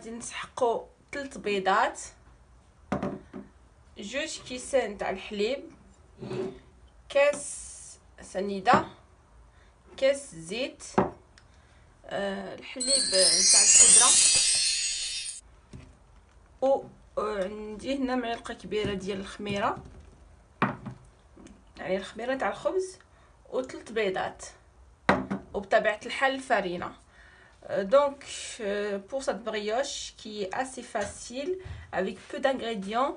غادي نسحقوا 3 بيضات، 2 كيسان تاع الحليب، كاس سنيده، كاس زيت، الحليب نتاع البودره، و عندي هنا معلقه كبيره ديال الخميره، يعني الخميره تاع الخبز، و 3 بيضات، وبطبيعه الحال الفرينه. Donc pour cette brioche qui est assez facile avec peu d'ingrédients,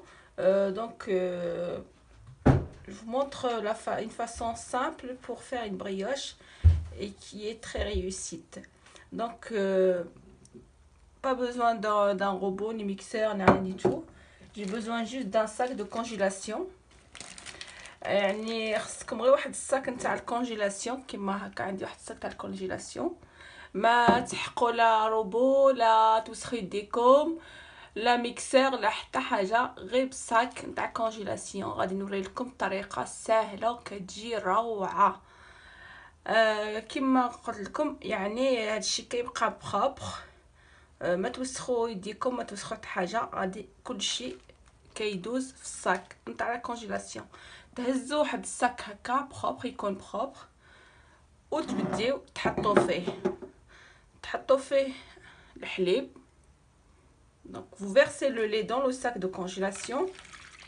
je vous montre une façon simple pour faire une brioche et qui est très réussite. Donc pas besoin d'un robot ni mixeur ni rien du tout. J'ai besoin juste d'un sac de congélation. يعني خصكم غير واحد الساك نتاع الكونجيلاسيون كيما هكا. عندي واحد الساك تاع الكونجيلاسيون، ما تحقوا لا روبو لا توسخوا يديكم لا ميكسر لا حتى حاجه، غير بساك نتاع كونجيلاسيون. غادي نوري لكم طريقه سهله وكتجي روعه. كما قلت لكم يعني هادشي كيبقى بروبر، ما توسخوا يديكم، ما توسخوا حتى حاجه، غادي كلشي كيدوز في الساك نتاع لا كونجيلاسيون. تهزوا واحد الساك هكا بروبر، يكون بروبر، وتبديو تحطوا فيه الحليب. Donc vous versez le lait dans le sac de congélation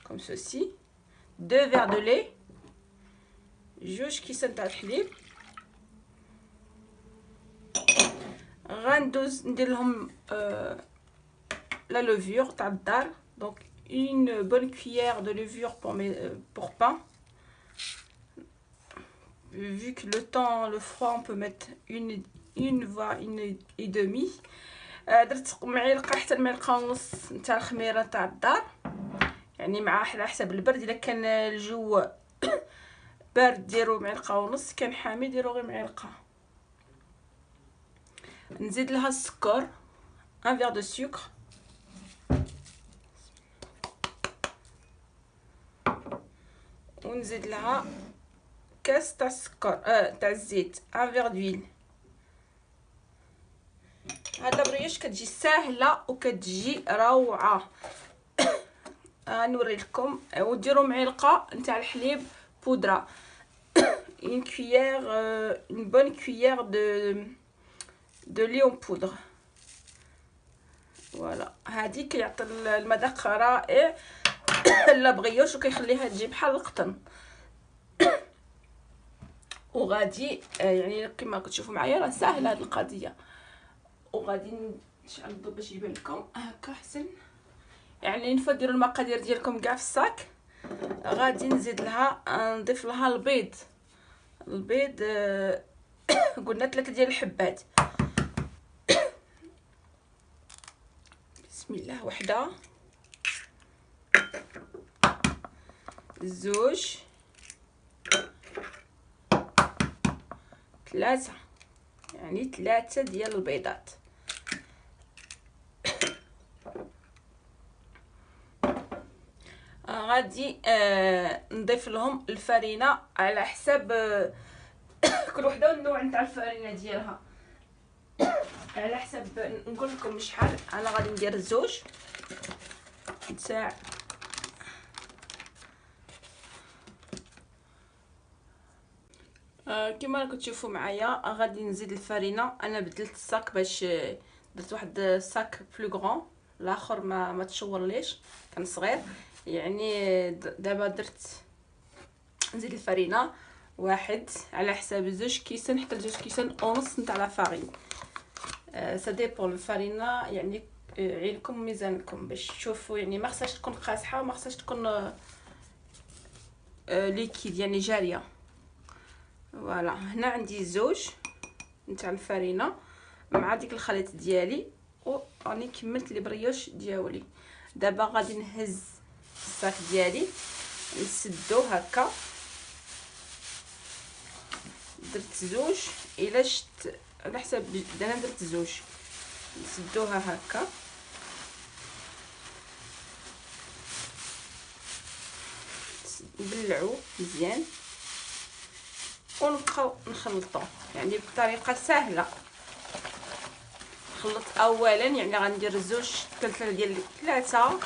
comme ceci. 2 verres de lait، 2 كيسان تاع الحليب. غندوز ندير لهم la levure تاع الدار. Donc une bonne cuillère de levure pour pain. Vu que le froid, on peut mettre une voire une et demie. درت معلقه حتى معلقه ونص نتاع الخميره تاع الدار، يعني مع على حسب البرد. الا كان الجو بارد ديروا معلقه ونص، كان حامي ديروا غير معلقه. نزيد لها السكر، 1 verre de sucre، ونزيد لها كاس تاع السكر تاع الزيت، 1 verre d'huile. هاد البريوش كتجي ساهله وكتجي روعه. نوري لكم. وديروا معلقه نتاع الحليب بودره، une cuillère une bonne cuillère de lait en poudre. فوالا هادي كيعطي المذاق رائع لا بريوش، وكيخليها تجي بحال القطن. وغادي يعني كما كتشوفوا معايا راه ساهله هاد القضيه. وغادي نشعل الضو باش يبان لكم هكا احسن. يعني نفوا ديروا المقادير ديالكم كاع في الصاك. غادي نزيد لها نضيف لها البيض قلنا 3 ديال الحبات. بسم الله. 1 2 3، يعني 3 ديال البيضات. غادي نضيف لهم الفرينه على حساب كل وحده والنوع نتاع الفرينه ديالها. على حسب نقول لكم شحال. انا غادي ندير 2 نتاع كما راكم تشوفوا معايا. غادي نزيد الفرينه. انا بدلت الصاك باش درت واحد الصاك بلو غران، الاخر ما تشورليش كان صغير. يعني دابا درت نزيد الفرينه 1 على حساب 2 كيسان حتى 2 كيسان ونص نتاع لا فارين. سا ديبون الفرينه، يعني عينكم ميزانكم باش تشوفوا. يعني ما خصهاش تكون قاصحه وما خصهاش تكون ليكيد يعني جاريه. فوالا هنا عندي 2 نتاع الفرينه مع ديك الخليط ديالي، وراني كملت لي بريوش ديالي. دابا غادي نهز الصاك ديالي نسدو هكا. درت 2 الا شت على حسب انا درت 2. نسدوها هكا نبلعو مزيان ونبقاو نخلطو، يعني بطريقه سهله. نخلط اولا، يعني غندير 3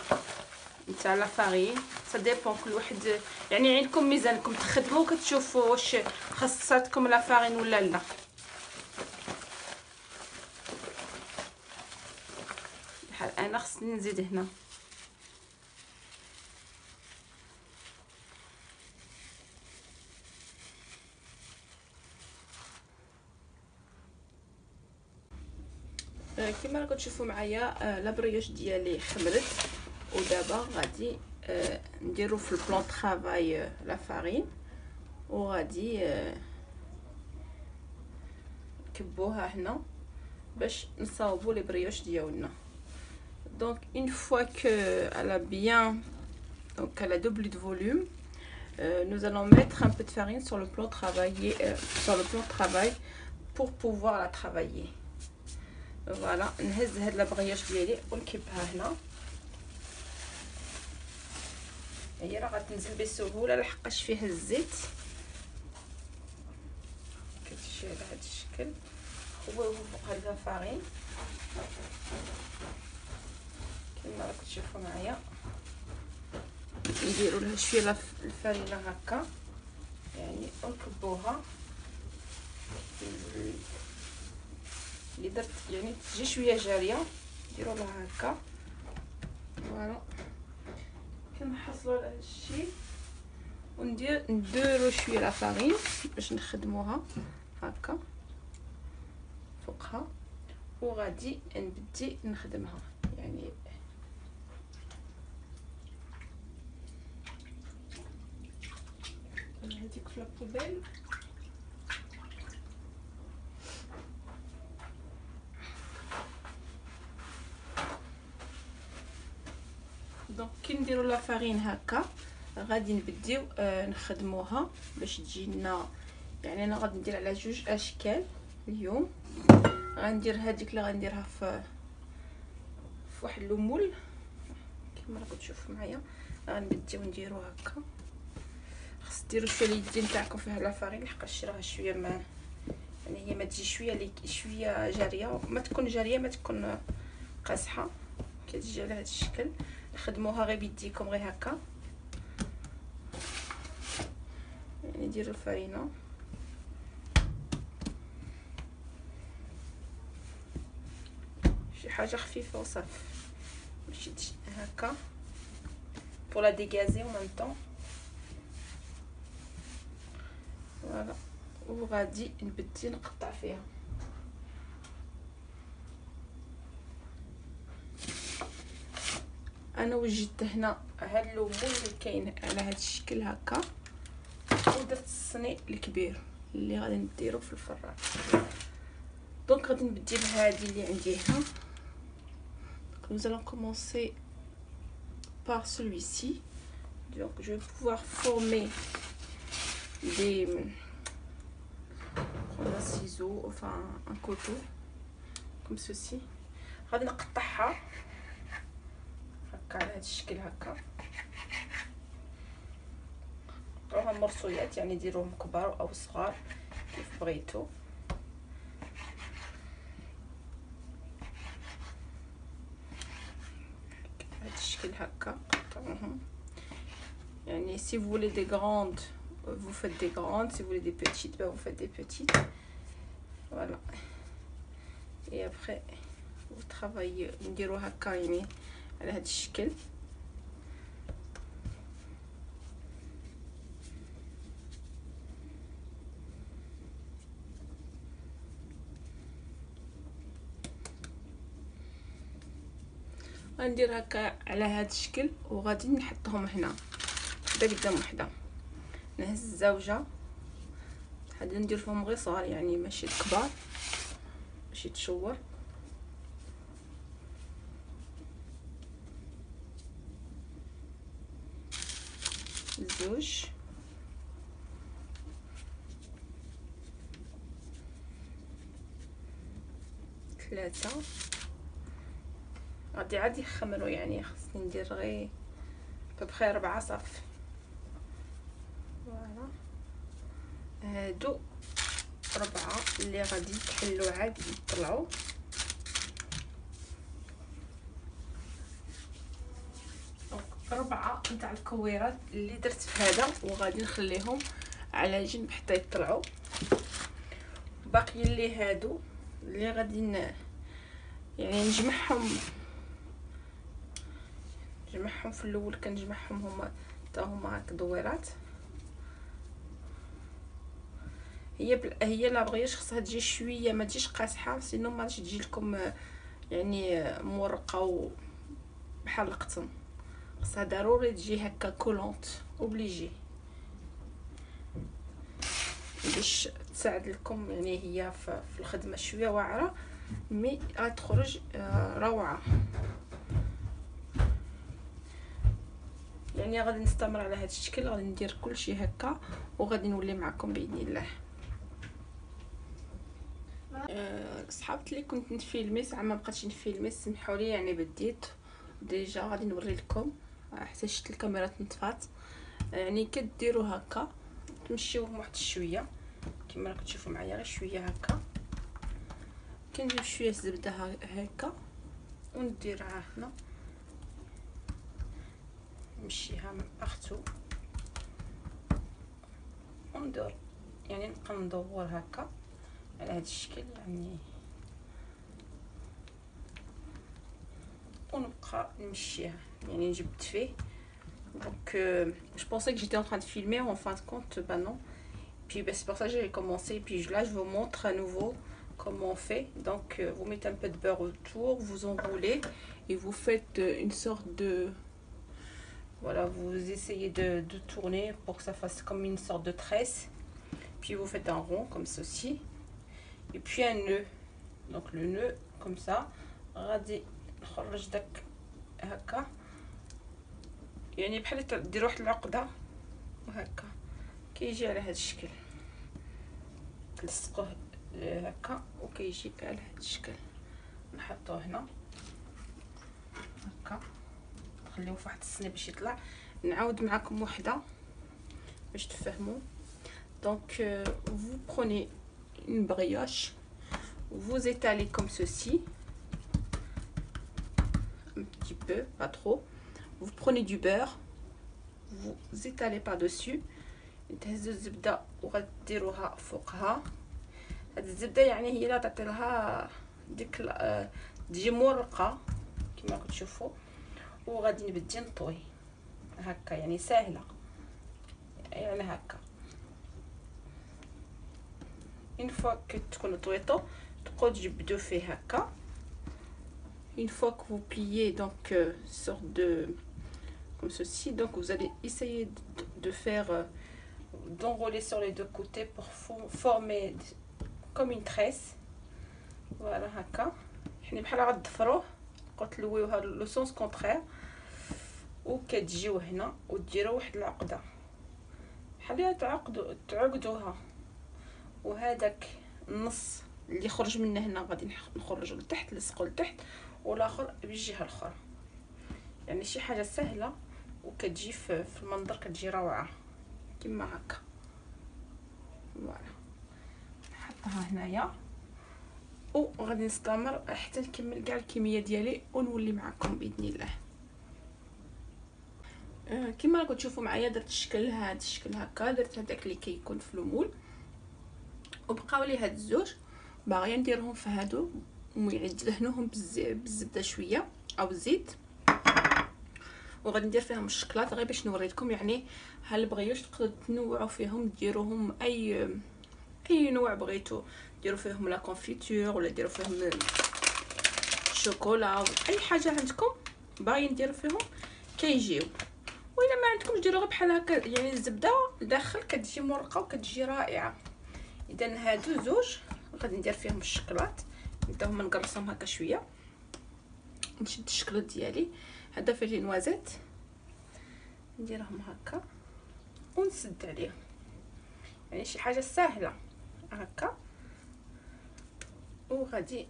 نتاع لا فارين. سا ديبون كل واحد يعني عندكم ميزانكم تخدموا كتشوفوا واش خاصاتكم لا فارين ولا لا. بحال انا خصني نزيد هنا كما راكم تشوفوا معايا لا بريوش ديالي خمرت، ودابا غادي نديرو في البلان طرافاي لا فارين، وغادي نكبوها هنا باش نصاوبوا لي بريوش ديالنا. دونك une fois que elle a bien donc elle a doublé de volume, nous allons mettre un peu de farine sur le plan travaillé sur le plan de travail pour pouvoir la travailler. Voilà, نهز هاد لا بريوش ديالي ونكبها هنا. هي راه غتنزل بسهوله لحقاش فيها الزيت. كتجي على هاد الشكل، خويوه فوق هاد لا فارين كما راكم تشوفوا معايا. نديروا لها شويه الفرينه هكا يعني ونكبوها اللي درت يعني تجي شويه جاريه، نديروا لها هكا. فوالا كنحصلوا على هادشي نديروا شويه لا فارين باش نخدموها هكا فوقها، وغادي نبدي نخدمها يعني هذيك في البوبيل. دونك كي نديروا لا فارين هكا غادي نبديو نخدموها باش تجي لنا. يعني انا غادي ندير على 2 اشكال اليوم. غندير هذيك اللي غنديرها في واحد لومول كما راكم تشوفوا معايا. غنبديو نديرو هكا. خص ديروا شويه اليدين تاعكم فيها لا فارين لحقاش راها شويه ما يعني هي ما تجي شويه جاريه، ما تكون جاريه ما تكون قاصحه، كتجي على هذا الشكل. خدموها غير بيديكم غير هكا، يعني ديروا الفرينه شي حاجه خفيفه وصافي ماشي هكا pour la dégazer en même temps. فوالا وغادي نبدي نقطع فيها. انا وجدت هنا هاد اللومون اللي كاين على هاد الشكل هكا، ودرت الصني الكبير اللي غادي نديرو في الفران. دونك غادي نبدي بهادي اللي عندي هنا. Nous allons commencer par celui-ci. Donc je vais pouvoir former des prendre un ciseau, enfin un couteau comme ceci. غادي نقطعها هكا على هذا الشكل هكا. قطعوها مرصويات يعني ديروهم كبار او صغار كيف بغيتو. هذا الشكل هكا قطعوهم. يعني si vous voulez des grandes vous faites des grandes, si vous voulez des petites ben vous faites des petites. Voilà. Et après vous travaillez نديرو هكا يعني على هذا الشكل. غندير هكا على هذا الشكل وغادي نحطهم هنا وحده قدام وحده. نهز الزوجه هادو ندير فيهم غير صغار يعني ماشي كبار باش يتشور. زوج ثلاثة غادي عاد يخمروا يعني خصني ندير غير ببخي 4 صافي. فوالا هادو 4 اللي غادي يتحلوا عاد يطلعوا. 4 نتاع الكويرات اللي درت في هذا، وغادي نخليهم على جنب حتى يطلعوا. باقي لي هادو اللي غادي يعني نجمعهم في الاول. كنجمعهم هما حتى هما هكا دويرات. هي لا بغياش خصها تجي شويه، ما تجيش قاصحه، سينو ما غاديش تجي لكم يعني مورقه بحال القطن. خصها ضروري تجي هكا كولونط اوبليجي باش تساعد لكم. يعني هي في الخدمه شويه واعره، مي غتخرج روعه. يعني غادي نستمر على هذا الشكل، غادي ندير كلشي هكا وغادي نولي معكم باذن الله. صحابتي اللي كنت نفيلمي ساعه ما بقيتش نفيلمي، سمحوا لي يعني بديت ديجا. غادي نوري لكم حتى شفت الكاميرا تنطفات. يعني كديروا هكا تمشيوهم واحد شويه كما راكم تشوفوا معايا، غير شويه هكا. كنجيب شويه الزبده هكا ونديرها هنا، نمشيها من بارتو وندور. يعني نبقى ندور هكا على هذا الشكل يعني، ونبقى نمشيها يعني نجبد فيه. Donc je pensais que j'étais en train de filmer, en fin de compte bah non. Puis bah, c'est pour ça que j'ai commencé. Puis là je vous montre à nouveau comment on fait. Donc vous mettez un peu de beurre autour, vous enroulez et vous faites une sorte de, voilà, vous essayez de tourner pour que ça fasse comme une sorte de tresse. Puis vous faites un rond comme ceci et puis un nœud. Donc le nœud comme ça. غادي نخرج داك هكا، يعني بحال ديروا واحد العقده وهكا كيجي على هذا الشكل. تلصقوه هكا وكيجي على هذا الشكل. نحطوه هنا هكا، نخليوه في واحد الصينيه باش يطلع. نعاود معكم وحده باش تفهموا. Donc vous prenez une brioche, vous étalez comme ceci, un petit peu, pas trop. Vous prenez du beurre, vous étalez par dessus. تهزوا الزبده وغديروها فوقها. هاد الزبده يعني هي اللي تعطي لها ديك تجي مورقه كما راكم تشوفوا. وغادي نبدي نطوي هكا، يعني ساهله يعني هكا. une fois que تكونوا طويتو تبقاو تجبدوا فيه هكا. une fois que vous pliez donc sorte de comme ceci, donc vous allez essayer de faire d'enrouler sur les deux côtés pour former comme une tresse. voilà هكا. حنا بحال غتضفروه تلويوها لو سونس كونطرير، وكتجيو هنا وديروا واحد العقده بحال تعقدوها. وهذاك النص اللي خرج منه هنا غادي نخرجوا لتحت، نلصقوا لتحت، والاخر بالجهه الاخرى. يعني شي حاجه سهله وكتجي في المنظر كتجي روعه كما هكا. فوالا نحطها هنايا وغادي نستمر حتى نكمل كاع الكميه ديالي ونولي معكم باذن الله. كما راكم تشوفوا معايا درت الشكل هذا الشكل هكا، درت هذاك اللي كيكون في المول، وبقاو لي هاد الزوج باغيه نديرهم في هادو يعني دهنوهم بالزبده شويه او الزيت، وغادي ندير فيهم الشكلاط غير باش نوريكم. يعني هل بغيتوش تقدروا تنوعوا فيهم، ديروهم اي نوع بغيتو، ديروا فيهم لا كونفيتور ولا ديروا فيهم الشوكولا، اي حاجه عندكم باغيين ديروا فيهم كيجيو. وإلا ما عندكمش ديروا غير بحال هكا، يعني الزبده داخل كتجي مرقه وكتجي رائعه. اذا هادو زوج غادي ندير فيهم الشكلاط، نبداو هما نقرصهم هكا شويه. نشد الشكلاط ديالي هذا فيه نوازيت، نديرهم هكا ونسد عليهم. يعني شي حاجه سهله هكا. وغادي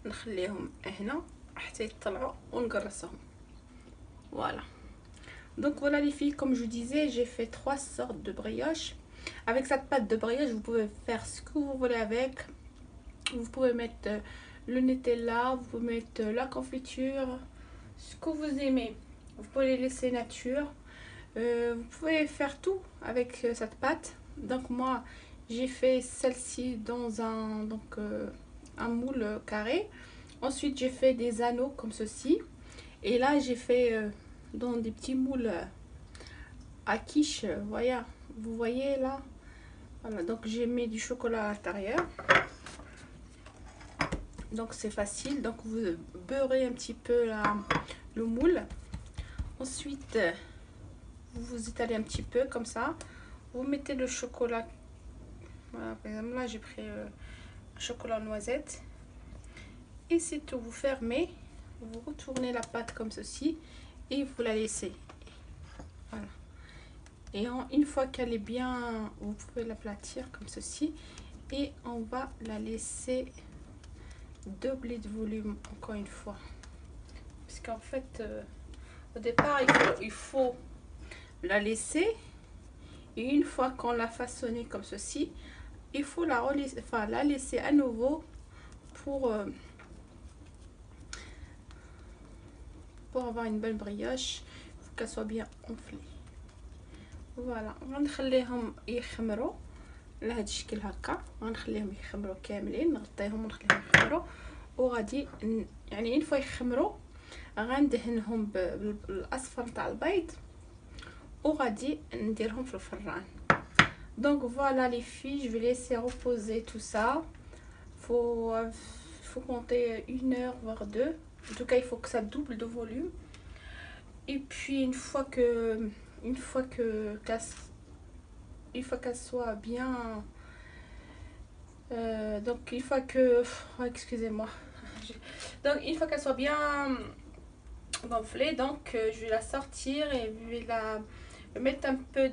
نخليهم هنا حتى يطلعوا ونقرصهم. voilà. Donc voilà les filles, comme je vous disais, j'ai fait 3 sortes de brioches. Avec cette pâte de brioche, vous pouvez faire ce que vous voulez avec. Vous pouvez mettre le Nutella, vous pouvez mettre la confiture, ce que vous aimez. vous pouvez les laisser nature. Vous pouvez faire tout avec cette pâte. Donc moi j'ai fait celle-ci dans un moule carré. Ensuite j'ai fait des anneaux comme ceci. Et là j'ai fait dans des petits moules à quiche. Voilà, vous voyez là. Voilà, donc j'ai mis du chocolat à l'intérieur. Donc c'est facile. Donc vous beurrez un petit peu le moule. Ensuite vous étalez un petit peu comme ça. Vous mettez le chocolat. Voilà, par exemple là j'ai pris un chocolat noisette. Et c'est tout. Vous fermez. Vous retournez la pâte comme ceci. Et vous la laissez. Voilà. Et une fois qu'elle est bien, vous pouvez l'aplatir comme ceci. Et on va la laisser doubler de volume encore une fois. Parce qu'en fait, au départ, il faut la laisser. Et une fois qu'on l'a façonnée comme ceci, il faut la laisser à nouveau pour avoir une bonne brioche. Il faut qu'elle soit bien enflée. فوالا غنخليهم يخمروا لهذا الشكل هكا. غنخليهم يخمروا كاملين، نغطيهم ونخليهم يخمروا. وغادي يعني une fois يخمروا غندهنهم بالاصفر تاع البيض وغادي نديرهم في الفران. Donc voilà les filles, je vais laisser reposer tout ça. Faut compter 1 heure voire 2. En tout cas il faut que ça double de volume. Et puis une fois qu'elle soit bien donc une fois que excusez-moi donc une fois qu'elle soit bien gonflée, donc je vais la sortir et je vais mettre un peu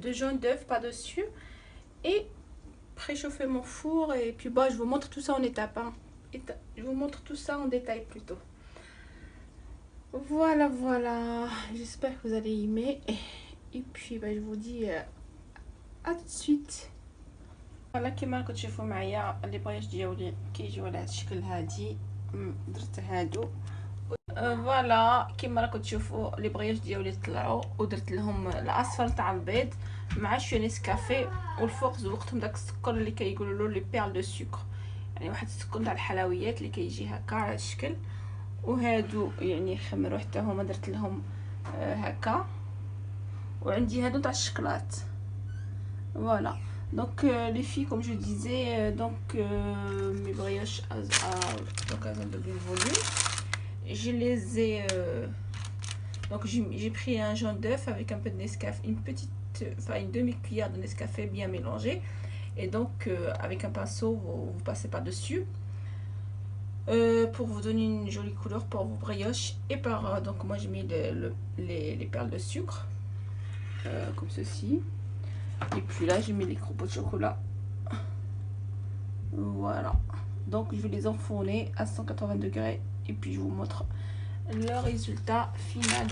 de jaune d'œuf par dessus et préchauffer mon four. Et puis bon, je vous montre tout ça en étapes, hein. Je vous montre tout ça en détail plutôt. Voilà, j'espère que vous allez aimer. Et puis je vous dis à tout de suite. فوالا كما راكم تشوفوا معايا لي بريش ديالي كيجيو على هذا الشكل هادي. درت هادو فوالا كما راكم تشوفوا لي بريش ديالي طلعوا ودرت لهم الاصفر تاع البيض مع شويه نسكافيه والفوق زوقتهم داك السكر اللي كيقولوا له لي بيرل دو سكر، يعني واحد السكر تاع الحلويات اللي كيجي هكا على الشكل. وهادو يعني خمروا حتى هما درت لهم هكا. وعندي هادو تاع الشكلاط. Voilà. Donc les filles, comme je disais, mes brioches donc elles ont de volume. Je les ai donc j'ai pris un jaune d'œuf avec un peu de Nescafé, une demi-cuillère de Nescafé bien mélangée. Et donc avec un pinceau, vous passez par dessus pour vous donner une jolie couleur pour vos brioches. Et donc moi j'ai mis les perles de sucre comme ceci. Et puis là j'ai mis les croûtes de chocolat. Voilà, donc je vais les enfourner à 180 degrés et puis je vous montre le résultat final.